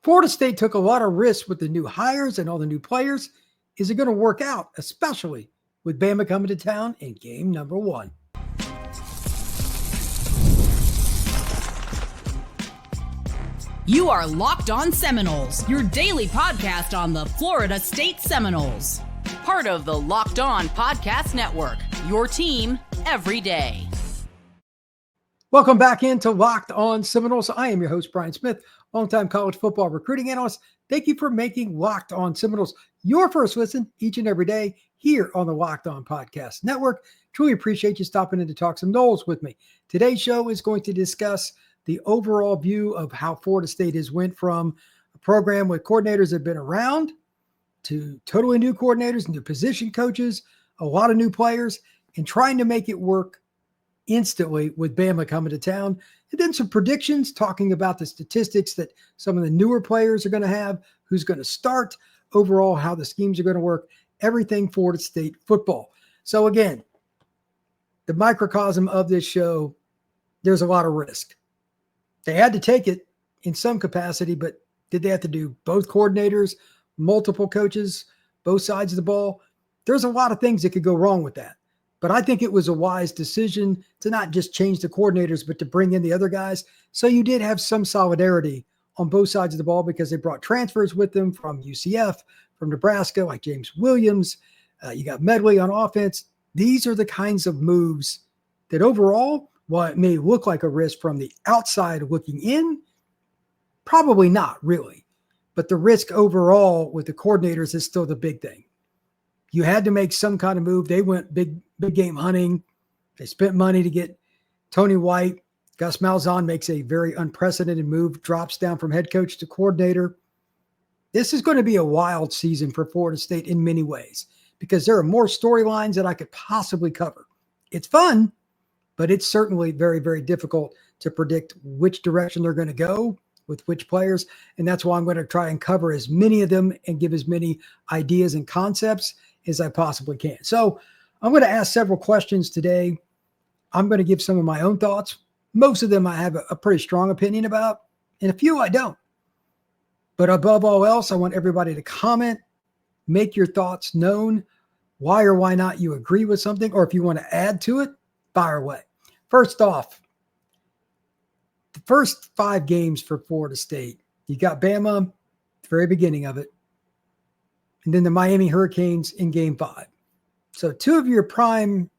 Florida State took a lot of risks with the new hires and all the new players. Is it going to work out, especially with Bama coming to town in game number 1? You are Locked On Seminoles, your daily podcast on the Florida State Seminoles. Part of the Locked On Podcast Network, your team every day. Welcome back into Locked On Seminoles. I am your host, Brian Smith, longtime college football recruiting analyst. Thank you for making Locked On Seminoles your first listen each and every day here on the Locked On Podcast Network. Truly appreciate you stopping in to talk some Noles with me. Today's show is going to discuss the overall view of how Florida State has went from a program with coordinators that have been around to totally new coordinators, new position coaches, a lot of new players, and trying to make it work instantly with Bama coming to town. And then some predictions talking about the statistics that some of the newer players are going to have, who's going to start, overall how the schemes are going to work, everything Florida State football. So again, the microcosm of this show, there's a lot of risk. They had to take it in some capacity, but did they have to do both coordinators, multiple coaches, both sides of the ball? There's a lot of things that could go wrong with that. But I think it was a wise decision to not just change the coordinators, but to bring in the other guys. So you did have some solidarity on both sides of the ball because they brought transfers with them from UCF, from Nebraska, like James Williams. You got Medley on offense. These are the kinds of moves that overall, while it may look like a risk from the outside looking in, probably not really. But the risk overall with the coordinators is still the big thing. You had to make some kind of move. They went big game hunting. They spent money to get Tony White. Gus Malzahn makes a very unprecedented move, drops down from head coach to coordinator. This is going to be a wild season for Florida State in many ways because there are more storylines that I could possibly cover. It's fun, but it's certainly very, very difficult to predict which direction they're going to go with which players. And that's why I'm going to try and cover as many of them and give as many ideas and concepts as I possibly can. So I'm going to ask several questions today. I'm going to give some of my own thoughts. Most of them I have a pretty strong opinion about, and a few I don't. But above all else, I want everybody to comment, make your thoughts known, why or why not you agree with something, or if you want to add to it, fire away. First off, the first 5 games for Florida State, you got Bama at the very beginning of it, and then the Miami Hurricanes in game 5. So 2 of your prime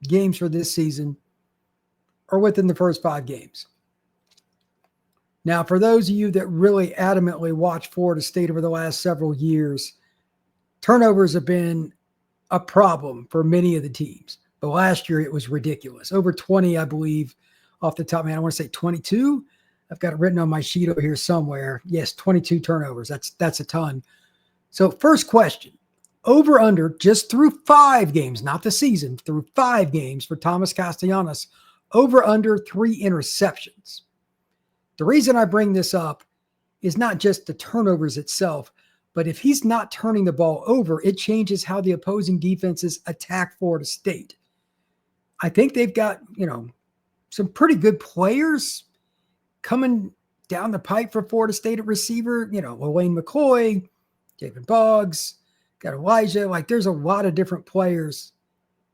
games for this season are within the first 5 games. Now, for those of you that really adamantly watch Florida State over the last several years, turnovers have been a problem for many of the teams. But last year, it was ridiculous. Over 20, I believe, off the top of my head. I want to say 22. I've got it written on my sheet over here somewhere. Yes, 22 turnovers. That's a ton. So first question, over under just through 5 games, not the season, through 5 games for Tommy Castellanos, over under 3 interceptions. The reason I bring this up is not just the turnovers itself, but if he's not turning the ball over, it changes how the opposing defenses attack Florida State. I think they've got, some pretty good players coming down the pipe for Florida State at receiver, Wayne McCoy, David Boggs, got Elijah. Like there's a lot of different players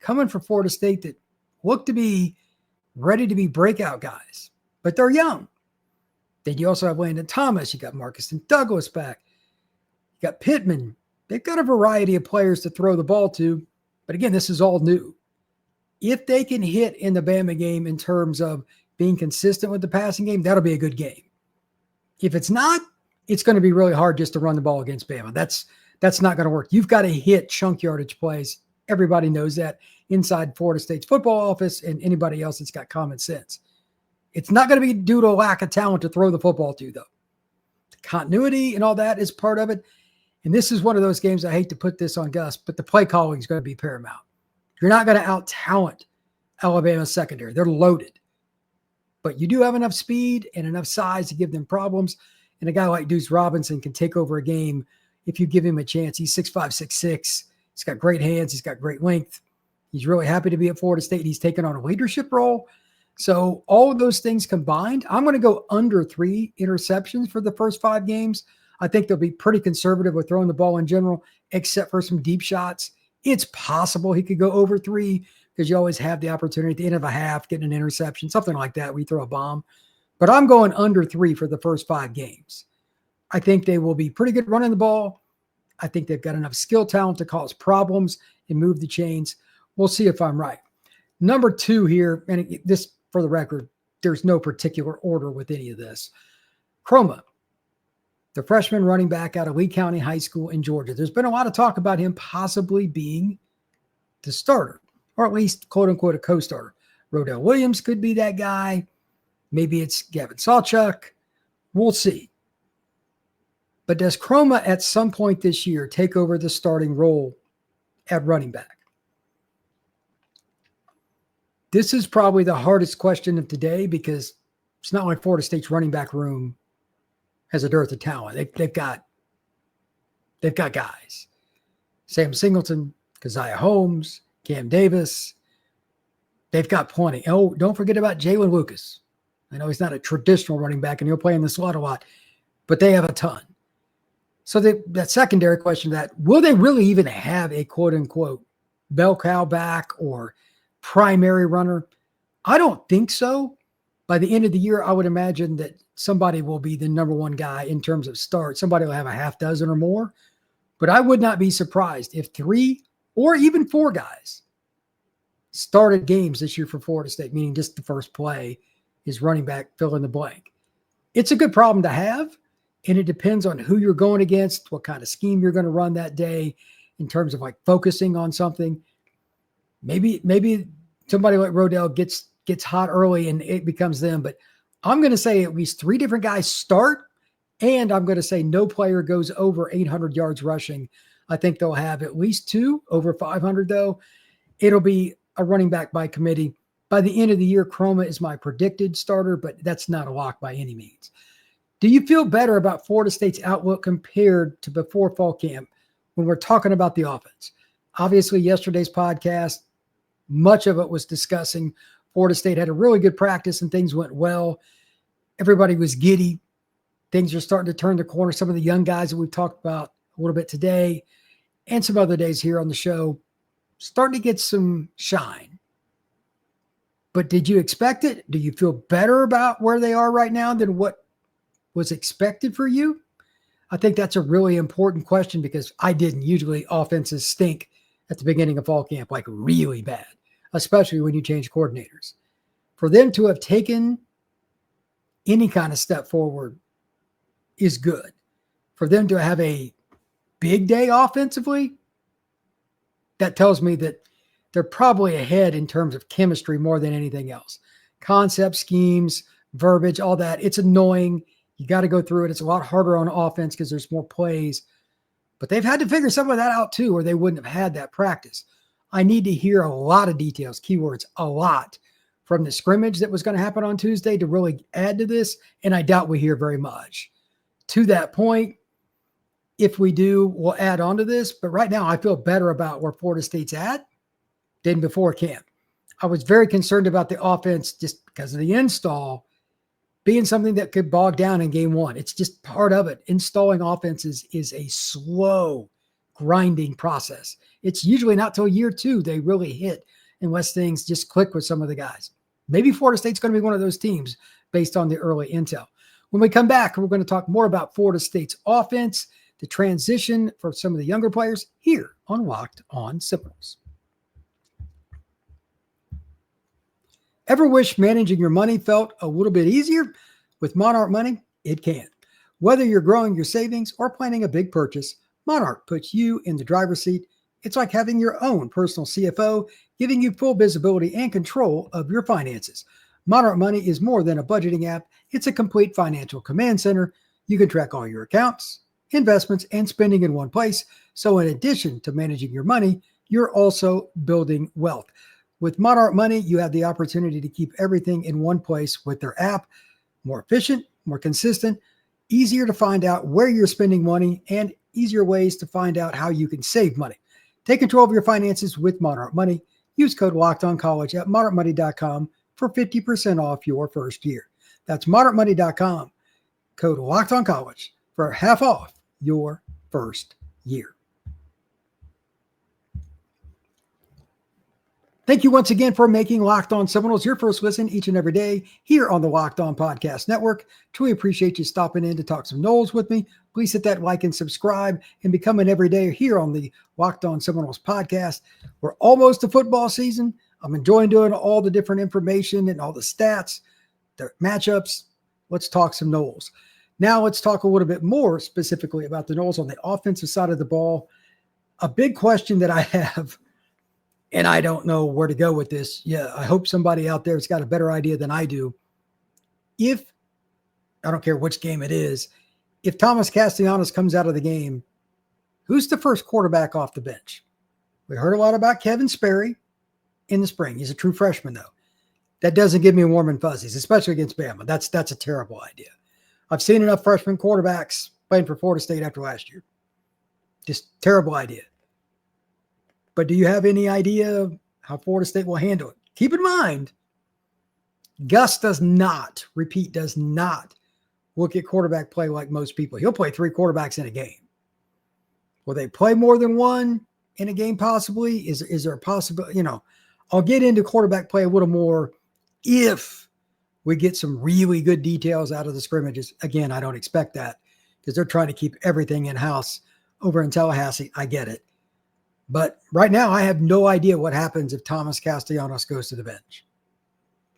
coming for Florida State that look to be ready to be breakout guys, but they're young. Then you also have Landon Thomas. You got Marcus and Douglas back. You got Pittman. They've got a variety of players to throw the ball to. But again, this is all new. If they can hit in the Bama game in terms of being consistent with the passing game, that'll be a good game. If it's not, it's going to be really hard just to run the ball against Bama. That's not going to work. You've got to hit chunk yardage plays. Everybody knows that inside Florida State's football office and anybody else that's got common sense. It's not going to be due to a lack of talent to throw the football to, though. The continuity and all that is part of it. And this is one of those games, I hate to put this on Gus, but the play calling is going to be paramount. You're not going to out-talent Alabama's secondary. They're loaded. But you do have enough speed and enough size to give them problems. And a guy like Deuce Robinson can take over a game if you give him a chance. He's 6'5", 6'6". He's got great hands. He's got great length. He's really happy to be at Florida State. He's taken on a leadership role. So all of those things combined, I'm going to go under 3 interceptions for the first 5 games. I think they'll be pretty conservative with throwing the ball in general, except for some deep shots. It's possible he could go over 3 because you always have the opportunity at the end of a half, getting an interception, something like that. We throw a bomb. But I'm going under 3 for the first 5 games. I think they will be pretty good running the ball. I think they've got enough skill talent to cause problems and move the chains. We'll see if I'm right. Number 2 here, and this, for the record, there's no particular order with any of this. Chroma, the freshman running back out of Lee County High School in Georgia. There's been a lot of talk about him possibly being the starter, or at least, quote unquote, a co-starter. Rodell Williams could be that guy. Maybe it's Gavin Sawchuk. We'll see. But does Chroma at some point this year take over the starting role at running back? This is probably the hardest question of today because it's not like Florida State's running back room has a dearth of talent. They've got guys. Sam Singleton, Keziah Holmes, Cam Davis. They've got plenty. Oh, don't forget about Jalen Lucas. I know he's not a traditional running back and he'll play in the slot a lot, but they have a ton. So that secondary question that, will they really even have a quote unquote bell cow back or primary runner? I don't think so. By the end of the year, I would imagine that somebody will be the number 1 guy in terms of starts. Somebody will have a half dozen or more, but I would not be surprised if 3 or even 4 guys started games this year for Florida State, meaning just the first play is running back, fill in the blank. It's a good problem to have, and it depends on who you're going against, what kind of scheme you're going to run that day in terms of like focusing on something. Maybe somebody like Rodell gets hot early and it becomes them, but I'm going to say at least 3 different guys start, and I'm going to say no player goes over 800 yards rushing. I think they'll have at least 2 over 500 though. It'll be a running back by committee. By the end of the year, Chroma is my predicted starter, but that's not a lock by any means. Do you feel better about Florida State's outlook compared to before fall camp when we're talking about the offense? Obviously, yesterday's podcast, much of it was discussing Florida State had a really good practice and things went well. Everybody was giddy. Things are starting to turn the corner. Some of the young guys that we've talked about a little bit today and some other days here on the show starting to get some shine. But did you expect it? Do you feel better about where they are right now than what was expected for you? I think that's a really important question because I didn't. Usually offenses stink at the beginning of fall camp, like really bad, especially when you change coordinators. For them to have taken any kind of step forward is good. For them to have a big day offensively, that tells me that they're probably ahead in terms of chemistry more than anything else. Concept, schemes, verbiage, all that. It's annoying. You got to go through it. It's a lot harder on offense because there's more plays. But they've had to figure some of that out too, or they wouldn't have had that practice. I need to hear a lot of details, keywords, a lot from the scrimmage that was going to happen on Tuesday to really add to this. And I doubt we hear very much. To that point, if we do, we'll add on to this. But right now, I feel better about where Florida State's at than before camp. I was very concerned about the offense just because of the install being something that could bog down in game 1. It's just part of it. Installing offenses is a slow, grinding process. It's usually not till year 2 they really hit unless things just click with some of the guys. Maybe Florida State's going to be one of those teams based on the early intel. When we come back, we're going to talk more about Florida State's offense, the transition for some of the younger players here on Locked On Seminoles. Ever wish managing your money felt a little bit easier? With Monarch Money, it can. Whether you're growing your savings or planning a big purchase, Monarch puts you in the driver's seat. It's like having your own personal CFO, giving you full visibility and control of your finances. Monarch Money is more than a budgeting app. It's a complete financial command center. You can track all your accounts, investments, and spending in one place. So in addition to managing your money, you're also building wealth. With Monarch Money, you have the opportunity to keep everything in one place with their app. More efficient, more consistent, easier to find out where you're spending money, and easier ways to find out how you can save money. Take control of your finances with Monarch Money. Use code LOCKEDONCollege at monarchmoney.com for 50% off your first year. That's monarchmoney.com. Code LOCKEDONCollege for half off your first year. Thank you once again for making Locked On Seminoles your first listen each and every day here on the Locked On Podcast Network. Truly appreciate you stopping in to talk some Noles with me. Please hit that like and subscribe and become an everyday here on the Locked On Seminoles podcast. We're almost to football season. I'm enjoying doing all the different information and all the stats, the matchups. Let's talk some Noles. Now let's talk a little bit more specifically about the Noles on the offensive side of the ball. A big question that I have, and I don't know where to go with this. Yeah, I hope somebody out there has got a better idea than I do. If, I don't care which game it is, if Tommy Castellanos comes out of the game, who's the first quarterback off the bench? We heard a lot about Kevin Sperry in the spring. He's a true freshman, though. That doesn't give me warm and fuzzies, especially against Bama. That's a terrible idea. I've seen enough freshman quarterbacks playing for Florida State after last year. Just terrible idea. But do you have any idea how Florida State will handle it? Keep in mind, Gus does not look at quarterback play like most people. He'll play 3 quarterbacks in a game. Will they play more than one in a game possibly? Is there a possibility? I'll get into quarterback play a little more if we get some really good details out of the scrimmages. Again, I don't expect that because they're trying to keep everything in-house over in Tallahassee. I get it. But right now, I have no idea what happens if Tommy Castellanos goes to the bench.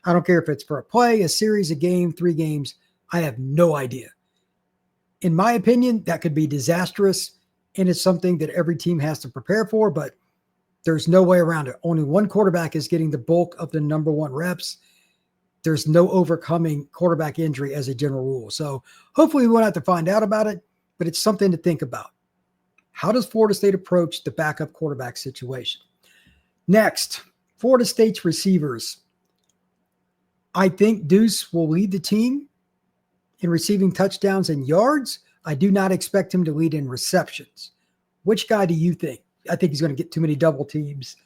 I don't care if it's for a play, a series, a game, 3 games. I have no idea. In my opinion, that could be disastrous, and it's something that every team has to prepare for, but there's no way around it. Only one quarterback is getting the bulk of the number 1 reps. There's no overcoming quarterback injury as a general rule. So hopefully we won't have to find out about it, but it's something to think about. How does Florida State approach the backup quarterback situation? Next, Florida State's receivers. I think Deuce will lead the team in receiving touchdowns and yards. I do not expect him to lead in receptions. Which guy do you think? I think he's going to get too many double teams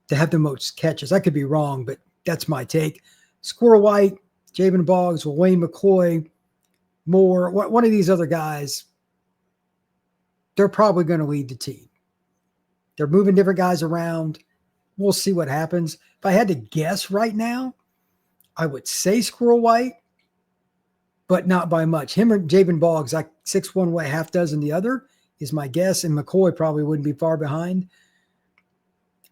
to have the most catches. I could be wrong, but that's my take. Squirrel White, Javen Boggs, Wayne McCoy, Moore, one of these other guys, they're probably going to lead the team. They're moving different guys around. We'll see what happens. If I had to guess right now, I would say Squirrel White, but not by much. Him or Javen Boggs, like 6 one way, half dozen the other, is my guess. And McCoy probably wouldn't be far behind.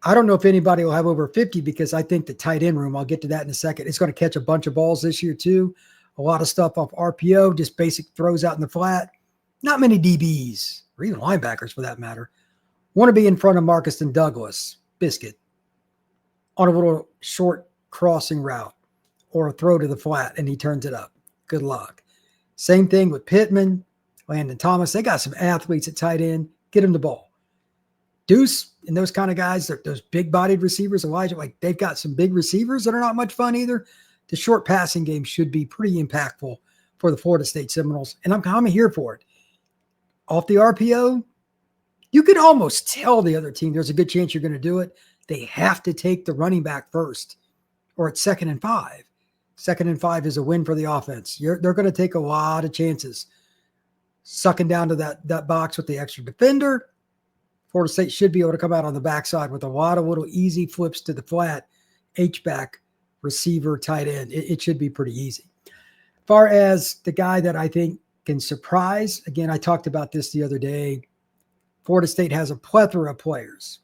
I don't know if anybody will have over 50 because I think the tight end room, I'll get to that in a second, it's going to catch a bunch of balls this year too. A lot of stuff off RPO, just basic throws out in the flat. Not many DBs, or even linebackers for that matter, want to be in front of Marcus and Douglas, Biscuit, on a little short crossing route or a throw to the flat, and he turns it up. Good luck. Same thing with Pittman, Landon Thomas. They got some athletes at tight end. Get them the ball. Deuce and those kind of guys, those big-bodied receivers, Elijah, like they've got some big receivers that are not much fun either. The short passing game should be pretty impactful for the Florida State Seminoles, and I'm here for it. Off the RPO, you could almost tell the other team there's a good chance you're going to do it. They have to take the running back first, or it's 2nd and 5. 2nd and 5 is a win for the offense. They're going to take a lot of chances. Sucking down to that box with the extra defender, Florida State should be able to come out on the backside with a lot of little easy flips to the flat, H-back, receiver, tight end. It should be pretty easy. As far as the guy that I think can surprise, again, I talked about this the other day. Florida State has a plethora of players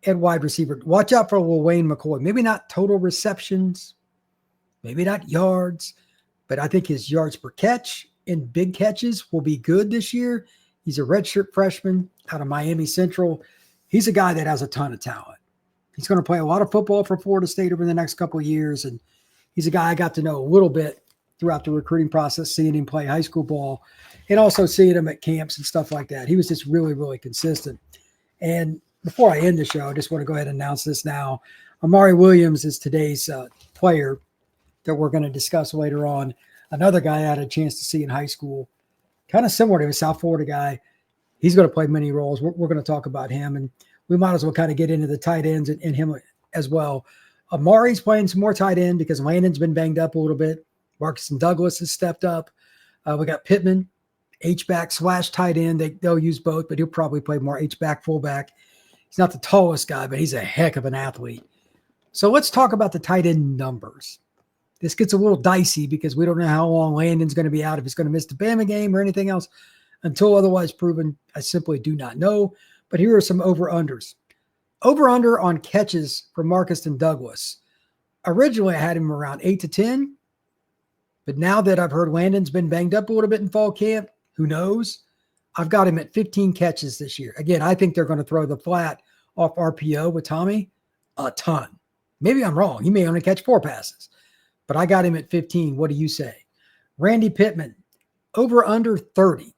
at wide receiver. Watch out for little Wayne McCoy. Maybe not total receptions, maybe not yards, but I think his yards per catch and big catches will be good this year. He's a redshirt freshman out of Miami Central. He's a guy that has a ton of talent. He's going to play a lot of football for Florida State over the next couple of years, and he's a guy I got to know a little bit throughout the recruiting process, seeing him play high school ball and also seeing him at camps and stuff like that. He was just really, really consistent. And before I end the show, I just want to go ahead and announce this now. Amari Williams is today's player that we're going to discuss later on. Another guy I had a chance to see in high school, kind of similar to a South Florida guy. He's going to play many roles. We're going to talk about him, and we might as well kind of get into the tight ends and him as well. Amari's playing some more tight end because Landon's been banged up a little bit. Marcus and Douglas has stepped up. We got Pittman, H-back / tight end. They'll use both, but he'll probably play more H-back, fullback. He's not the tallest guy, but he's a heck of an athlete. So let's talk about the tight end numbers. This gets a little dicey because we don't know how long Landon's going to be out, if he's going to miss the Bama game or anything else. Until otherwise proven, I simply do not know. But here are some over-unders. Over-under on catches for Marcus and Douglas. Originally, I had him around 8 to 10. But now that I've heard Landon's been banged up a little bit in fall camp, who knows? I've got him at 15 catches this year. Again, I think they're going to throw the flat off RPO with Tommy a ton. Maybe I'm wrong. He may only catch 4 passes. But I got him at 15. What do you say? Randy Pittman, over under 30.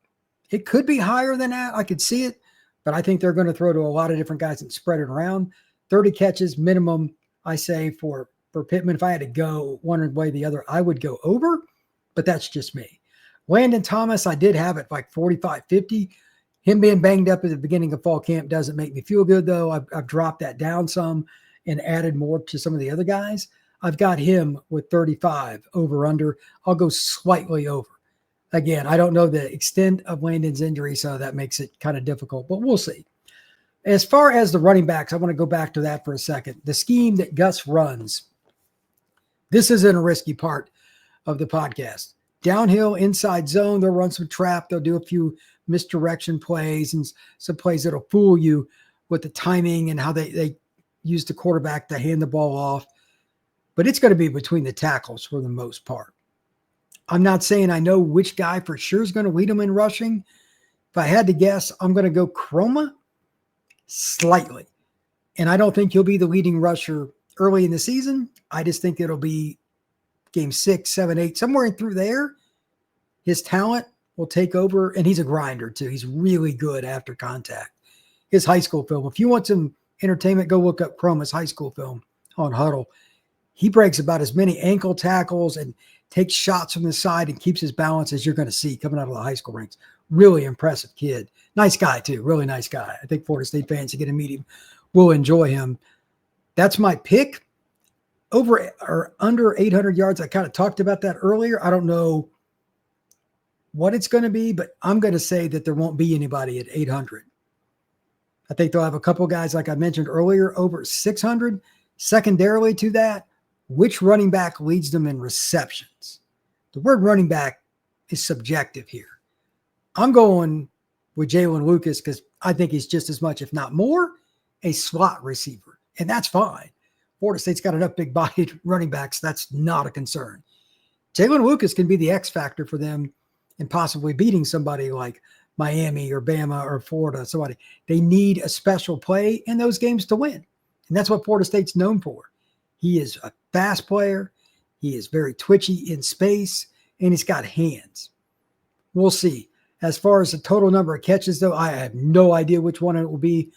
It could be higher than that. I could see it. But I think they're going to throw to a lot of different guys and spread it around. 30 catches minimum, I say, for Pittman. If I had to go one way or the other, I would go over. But that's just me. Landon Thomas, I did have it like 45, 50. Him being banged up at the beginning of fall camp doesn't make me feel good, though. I've dropped that down some and added more to some of the other guys. I've got him with 35 over under. I'll go slightly over. Again, I don't know the extent of Landon's injury, so that makes it kind of difficult, but we'll see. As far as the running backs, I want to go back to that for a second. The scheme that Gus runs, this isn't a risky part of the podcast. Downhill, inside zone, they'll run some trap. They'll do a few misdirection plays and some plays that'll fool you with the timing and how they use the quarterback to hand the ball off. But it's going to be between the tackles for the most part. I'm not saying I know which guy for sure is going to lead them in rushing. If I had to guess, I'm going to go Chroma slightly. And I don't think he'll be the leading rusher early in the season. I just think it'll be game 6, 7, 8, somewhere in through there. His talent will take over, and he's a grinder too. He's really good after contact. His high school film, if you want some entertainment, go look up Chroma's high school film on Huddle. He breaks about as many ankle tackles and takes shots from the side and keeps his balance as you're going to see coming out of the high school ranks. Really impressive kid. Nice guy, too. Really nice guy. I think Florida State fans who get to meet him will enjoy him. That's my pick. Over or under 800 yards. I kind of talked about that earlier. I don't know what it's going to be, but I'm going to say that there won't be anybody at 800. I think they'll have a couple guys, like I mentioned earlier, over 600. Secondarily to that, which running back leads them in receptions? The word running back is subjective here. I'm going with Jalen Lucas because I think he's just as much, if not more, a slot receiver. And that's fine. Florida State's got enough big-bodied running backs. That's not a concern. Jalen Lucas can be the X factor for them in possibly beating somebody like Miami or Bama or Florida, somebody. They need a special play in those games to win. And that's what Florida State's known for. He is a fast player. He is very twitchy in space, and he's got hands. We'll see. As far as the total number of catches, though, I have no idea which one it will be,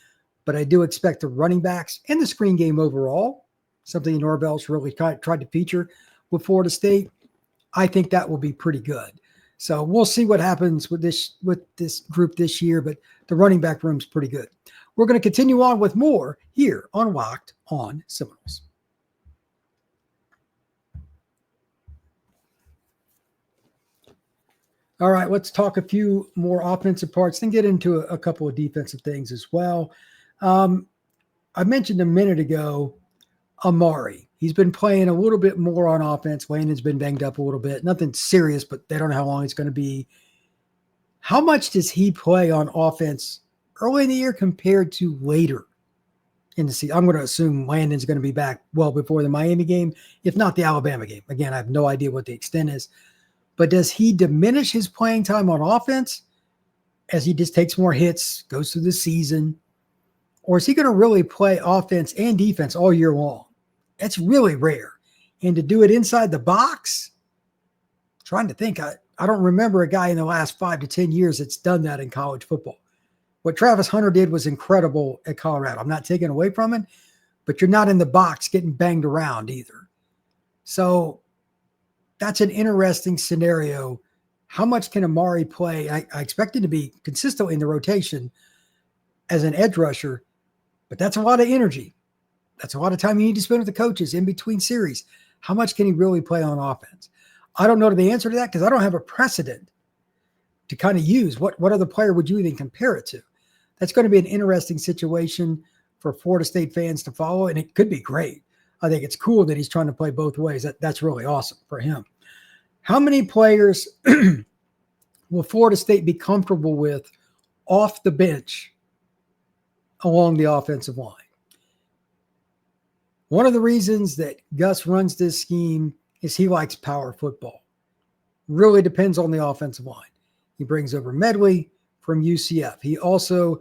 but I do expect the running backs and the screen game overall, something Norvell's really tried to feature with Florida State. I think that will be pretty good. So we'll see what happens with this group this year, but the running back room's pretty good. We're going to continue on with more here on Locked On Seminoles. All right, let's talk a few more offensive parts, then get into a couple of defensive things as well. I mentioned a minute ago, Amari. He's been playing a little bit more on offense. Landon's been banged up a little bit. Nothing serious, but they don't know how long it's going to be. How much does he play on offense early in the year compared to later in the season? I'm going to assume Landon's going to be back well before the Miami game, if not the Alabama game. Again, I have no idea what the extent is. But does he diminish his playing time on offense as he just takes more hits, goes through the season? Or is he going to really play offense and defense all year long? That's really rare. And to do it inside the box, trying to think, I don't remember a guy in the last 5 to 10 years that's done that in college football. What Travis Hunter did was incredible at Colorado. I'm not taking away from it, but you're not in the box getting banged around either. So that's an interesting scenario. How much can Amari play? I expect him to be consistently in the rotation as an edge rusher, but that's a lot of energy. That's a lot of time you need to spend with the coaches in between series. How much can he really play on offense? I don't know the answer to that because I don't have a precedent to kind of use. What other player would you even compare it to? That's going to be an interesting situation for Florida State fans to follow, and it could be great. I think it's cool that he's trying to play both ways. That's really awesome for him. How many players will Florida State be comfortable with off the bench along the offensive line? One of the reasons that Gus runs this scheme is he likes power football. Really depends on the offensive line. He brings over Medley from UCF. He also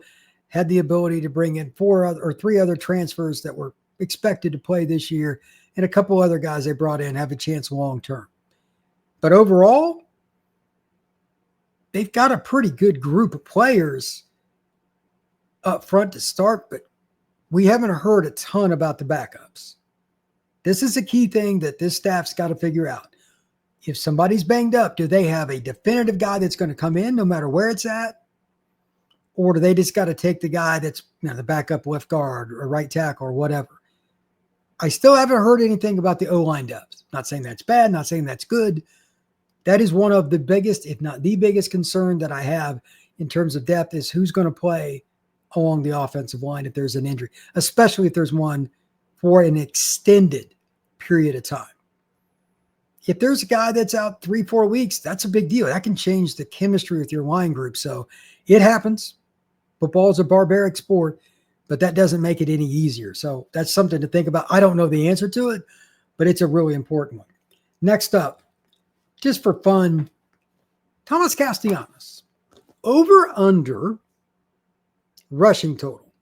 had the ability to bring in three other transfers that were expected to play this year, and a couple other guys they brought in have a chance long term. But overall, they've got a pretty good group of players up front to start, but we haven't heard a ton about the backups. This is a key thing that this staff's got to figure out. If somebody's banged up, do they have a definitive guy that's going to come in no matter where it's at? Or do they just got to take the guy that's the backup left guard or right tackle or whatever? I still haven't heard anything about the O-line depth. Not saying that's bad, not saying that's good. That is one of the biggest, if not the biggest concern that I have in terms of depth is who's going to play along the offensive line if there's an injury, especially if there's one for an extended period of time. If there's a guy that's out 3-4 weeks, that's a big deal. That can change the chemistry with your line group. So it happens. Football is a barbaric sport, but that doesn't make it any easier. So that's something to think about. I don't know the answer to it, but it's a really important one. Next up, just for fun, Tommy Castellanos. Over under rushing total.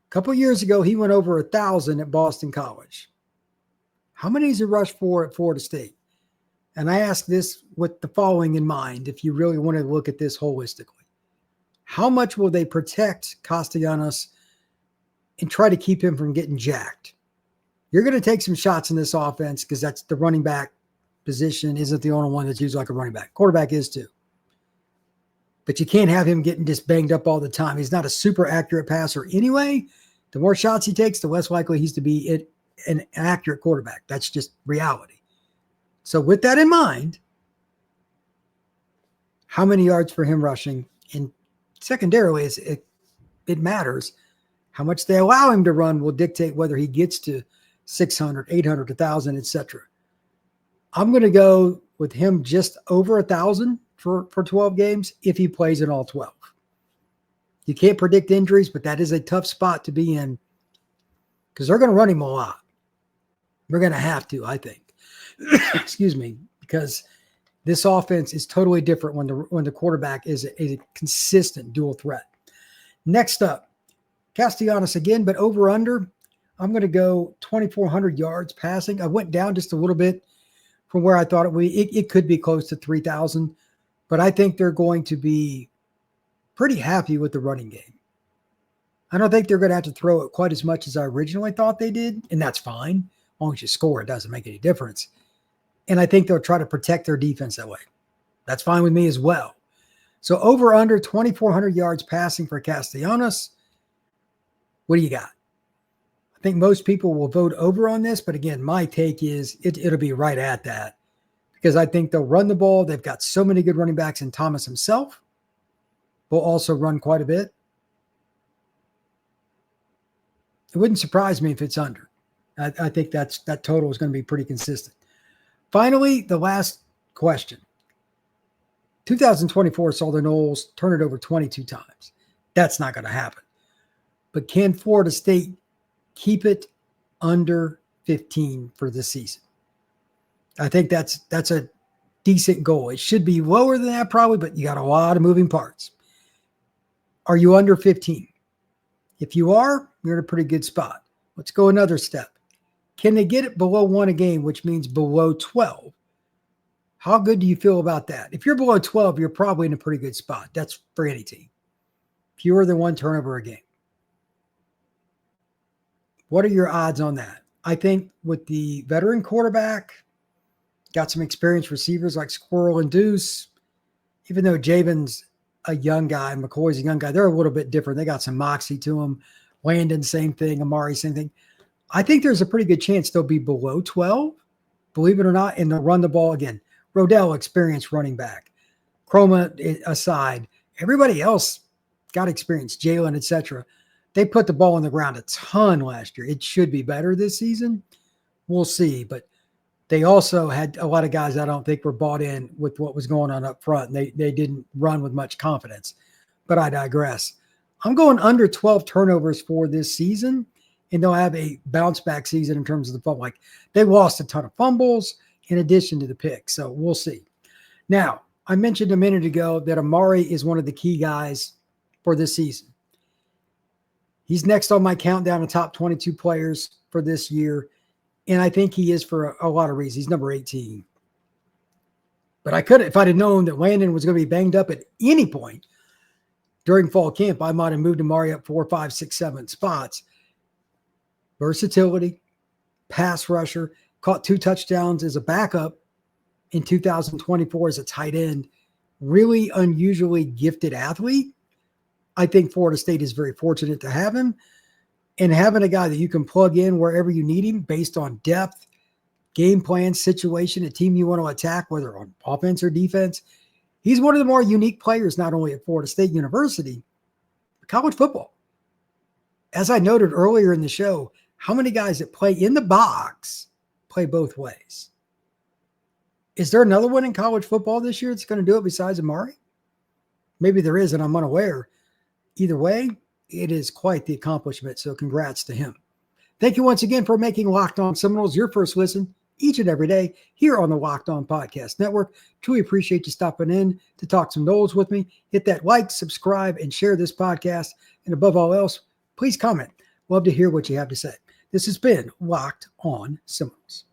A couple years ago, he went over 1,000 at Boston College. How many has he rushed for at Florida State? And I ask this with the following in mind, if you really want to look at this holistically. How much will they protect Castellanos and try to keep him from getting jacked? You're going to take some shots in this offense because that's the running back position isn't the only one that's used like a running back. Quarterback is too. But you can't have him getting just banged up all the time. He's not a super accurate passer anyway. The more shots he takes, the less likely he's to be an accurate quarterback. That's just reality. So with that in mind, how many yards for him rushing? And secondarily, it matters. How much they allow him to run will dictate whether he gets to 600, 800, 1,000, etc. I'm going to go with him just over 1,000 for 12 games if he plays in all 12. You can't predict injuries, but that is a tough spot to be in because they're going to run him a lot. We're going to have to, I think. Excuse me, because this offense is totally different when the quarterback is a consistent dual threat. Next up, Castellanos again, but over under, I'm going to go 2,400 yards passing. I went down just a little bit from where I thought it could be close to 3,000, but I think they're going to be pretty happy with the running game. I don't think they're going to have to throw it quite as much as I originally thought they did, and that's fine. As long as you score, it doesn't make any difference. And I think they'll try to protect their defense that way. That's fine with me as well. So over under 2,400 yards passing for Castellanos. What do you got? I think most people will vote over on this, but again, my take is it'll be right at that because I think they'll run the ball. They've got so many good running backs, and Thomas himself will also run quite a bit. It wouldn't surprise me if it's under. I think that total is going to be pretty consistent. Finally, the last question. 2024 saw the Noles turn it over 22 times. That's not going to happen. But can Florida State keep it under 15 for this season? I think that's a decent goal. It should be lower than that probably, but you got a lot of moving parts. Are you under 15? If you are, you're in a pretty good spot. Let's go another step. Can they get it below 1 a game, which means below 12? How good do you feel about that? If you're below 12, you're probably in a pretty good spot. That's for any team. Fewer than 1 turnover a game. What are your odds on that? I think with the veteran quarterback, got some experienced receivers like Squirrel and Deuce, even though Javen's a young guy, McCoy's a young guy, they're a little bit different. They got some moxie to them. Landon, same thing. Amari, same thing. I think there's a pretty good chance they'll be below 12, believe it or not, and they'll run the ball again. Rodell, experienced running back. Chroma aside, everybody else got experience, Jalen, etc. They put the ball on the ground a ton last year. It should be better this season. We'll see. But they also had a lot of guys I don't think were bought in with what was going on up front. They didn't run with much confidence. But I digress. I'm going under 12 turnovers for this season, and they'll have a bounce back season in terms of the fumble. Like, they lost a ton of fumbles in addition to the picks. So we'll see. Now, I mentioned a minute ago that Amari is one of the key guys for this season. He's next on my countdown of top 22 players for this year, and I think he is for a lot of reasons. He's number 18. But I could, if I'd have known that Landon was going to be banged up at any point during fall camp, I might have moved Amari up 4, 5, 6, 7 spots. Versatility, pass rusher, caught 2 touchdowns as a backup in 2024 as a tight end, really unusually gifted athlete. I think Florida State is very fortunate to have him, and having a guy that you can plug in wherever you need him based on depth, game plan, situation, a team you want to attack, whether on offense or defense. He's one of the more unique players, not only at Florida State University, but college football. As I noted earlier in the show, how many guys that play in the box play both ways? Is there another one in college football this year that's going to do it besides Amari? Maybe there is, and I'm unaware. Either way, it is quite the accomplishment, so congrats to him. Thank you once again for making Locked On Seminoles your first listen each and every day here on the Locked On Podcast Network. Truly appreciate you stopping in to talk some Noles with me. Hit that like, subscribe, and share this podcast. And above all else, please comment. Love to hear what you have to say. This has been Locked On Seminoles.